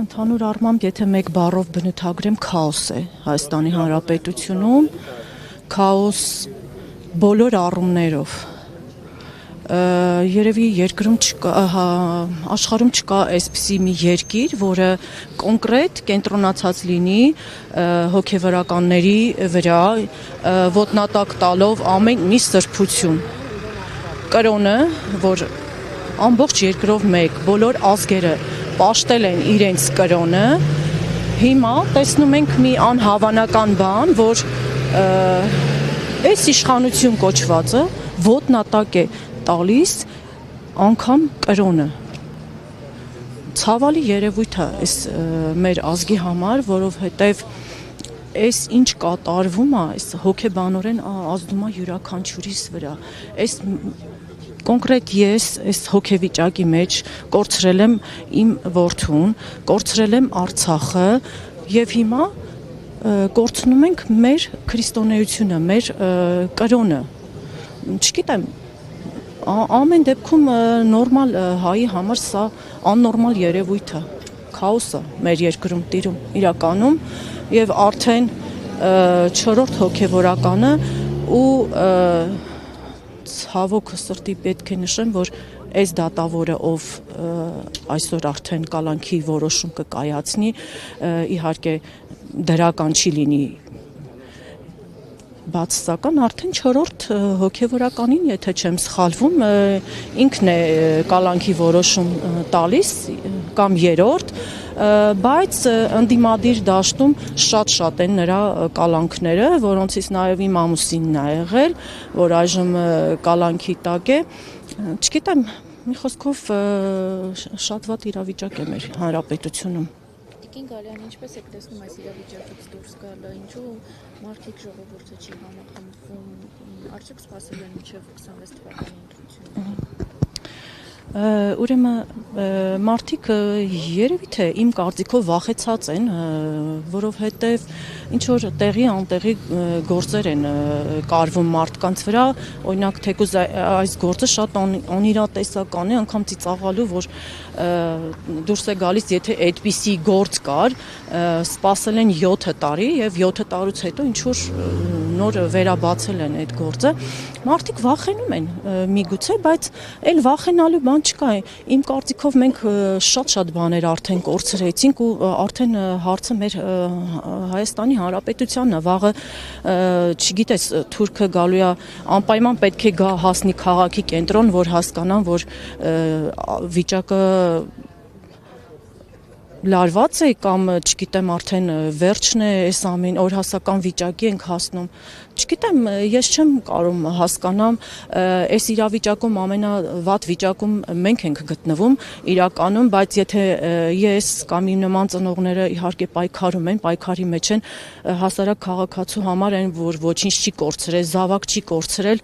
ընդհանուր առմամբ, եթե մեկ բառով բնութագրեմ, քաոս է Հայաստանի Հանրապետությունում, քաոս բոլոր առումներով։ Երևի երկրում աշխարհում չկա այսպիսի մի երկիր, որը կոնկրետ կենտրոնացած լինի հոգևորականների վրա, ոտնատակ տալով ամեն մի սրբություն։ Կրոնը, որ ամբողջ երկրով մեկ բոլոր ազգերը պաշտել են իրենց կրոնը, հիմա տեսնում ենք մի անհավանական բան, որ այս իշխանություն կոչվածը ոտնատակ է տալիս անգամ կրոնը։ Ցավալի երևույթ է այս մեր ազգի համար, որովհետև այս ինչ կատարվում է, այս հոգեբանորեն ազդում է յուրաքանչյուրիս վրա։ Այս կոնկրետ ես այս հոգեվիճակի մեջ կորցրել եմ իմ որդուն, կորցրել եմ Արցախը եւ հիմա կորցնում ենք մեր քրիստոնեությունը, մեր կրոնը։ Չգիտեմ, ամեն դեպքում նորմալ հայի համար սա աննորմալ երևույթ է, քաոսը մեր երկրում տիրում իրականում եւ արդեն 4-րդ հոգեվորականը ու ցավոք սրտի պետք է նշեմ, որ այս դատավորը, ով այսօր արդեն կալանքի որոշում կկայացնի, իհարկե դրական չի լինի, բացասական արդեն 4-րդ հոգևորականին, եթե չեմ սխալվում, ինքն է կալանքի որոշում տալիս կամ 3-րդ, բայց ընդդիմադիր դաշտում շատ են նրա կալանքները, որոնցից նաև իմ ամուսինն է եղել, որ այժմ կալանքի տակ է, չգիտեմ, մի խոսքով շատ վատ իրավիճակ է մեր հանրապետությունում։ Տիկին Գալյան, ինչպես եք տեսնում այս իրավիճակից դուրս գալը, ինչու մարդիկ ժողովուրդը չի համախմբվում, արդյոք սպասել են մինչև 26 թվականի ընտրությունները։ Ուրեմն մարդիկ երևի թե իմ կարծիքով վախեցած են, որովհետև ինչ որ տեղի անտեղի գործեր են կարվում մարդկանց վրա, օրինակ թեկուզ այս գործը շատ անիրատեսական է, անգամ ծիծաղալու, որ դուրս է գալիս, եթե այդպիսի գործ կար, սպասել են 7 տարի եւ 7 տարուց հետո ինչ որ նոր վերաբացել են այդ գործը։ Մարդիկ վախենում են միգուցե, բայց այլ վախենալու բան չկա։ Իմ կարծիքով մենք շատ բաներ արդեն կորցրեցինք ու արդեն հարցը մեր Հայաստանի Հանրապետությանն է, վաղը չգիտես, թուրքը գալու է, անպայման պետք է գա հասնի քաղաքի կենտրոն, որ հասկանան, որ վիճակը լարված է կամ չգիտեմ արդեն վերջն է, այս ամեն օրհասական վիճակի ենք հասնում։ Չգիտեմ, ես չեմ կարող հասկանամ, այս իրավիճակում ամենավատ վիճակում մենք ենք գտնվում իրականում, բայց եթե ես կամ իմ նման ծնողները իհարկե պայքարում են, պայքարի մեջ են, հասարակ քաղաքացու համար են, որ ոչինչ չի կորցրել, զավակ չի կորցրել,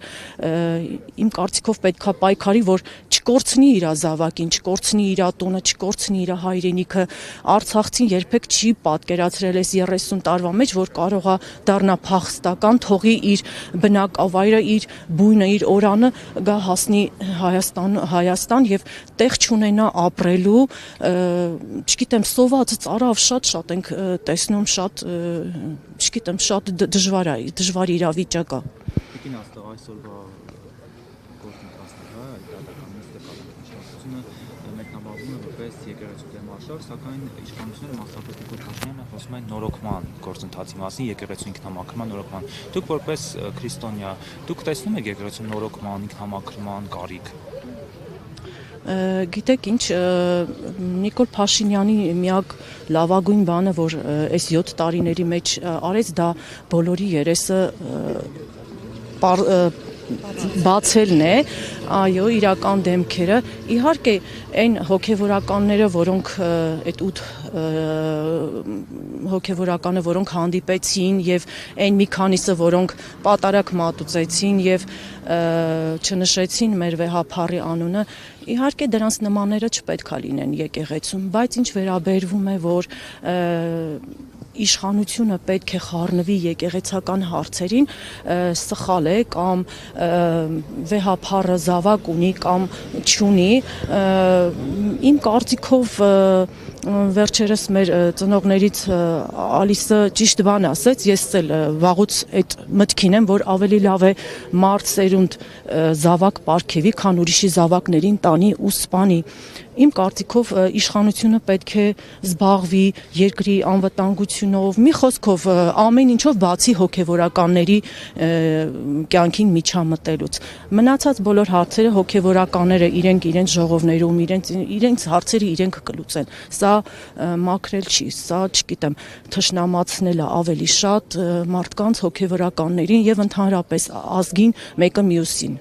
իմ կարծիքով պետքա պայքարի, որ չկորցնի իր զավակին, չկորցնի իր տունը, չկորցնի իր հայրենիքը։ Արցախցին երբեք չի պատկերացրել այս 30 տարվա մեջ, որ կարող է դառնա փախստական, թողի իր բնակավայրը, իր բույնը, իր օրանը գա հասնի Հայաստան եւ տեղ չունենա ապրելու, չգիտեմ, սոված ծարավ շատ ենք տեսնում, շատ, չգիտեմ, շատ դժվար իրավիճակ է։ Տիկին աստղ այսօրվա գործընթացները, դատական նիստը մեկնաբանվում է որպես եկեղեցու դեմարշալ, սակայն իշխանությունները մասնավորապես Նիկոլ Փաշինյանը խոսում են նորոգման գործընթացի մասին, եկեղեցու ինքնամաքրման նորոգման։ Դուք որպես քրիստոնյա, դուք տեսնում եք եկեղեցու նորոգման, ինքնամաքրման կարիք։ Գիտեք ինչ, Նիկոլ Փաշինյանի միակ լավագույն բանը, որ այս 7 տարիների մեջ արեց, դա բոլորի երեսը բացելն է, այո, իրական դեմքերը, իհարկե այն հոգևորականները, որոնք այդ 8 հոգևորականը, որոնք հանդիպեցին եւ այն մի քանիսը, որոնք պատարակ մատուցեցին եւ չնշեցին մեր վեհափառի անունը, իհարկե դրանց նմանները չպետք է լինեն եկեղեցում, բայց ինչ վերաբերվում է, որ իշխանությունը պետք է խառնվի եկեղեցական հարցերին, սխալ է կամ վեհափառը զավակ ունի կամ չունի, իմ կարծիքով վերջերս մեր ծնողներից Ալիսը ճիշտ բան ասեց, ես էլ վաղուց այդ մտքին եմ, որ ավելի լավ է մարդ սերունդ զավակ պարգևի, քան ուրիշի զավակներին տանի ու սպանի։ Իմ կարծիքով իշխանությունը պետք է զբաղվի երկրի անվտանգությունով, մի խոսքով ամեն ինչով բացի հոգևորականների կյանքին միջամտելուց։ Մնացած բոլոր հարցերը հոգևորականները իրենց ժողովներում իրենց հարցերը իրենք կլուծեն։ Սա մաքրել չի, սա չգիտեմ, թշնամացնել է ավելի շատ մարդկանց հոգևորականներին եւ ընդհանրապես ազգին մեկը մյուսին։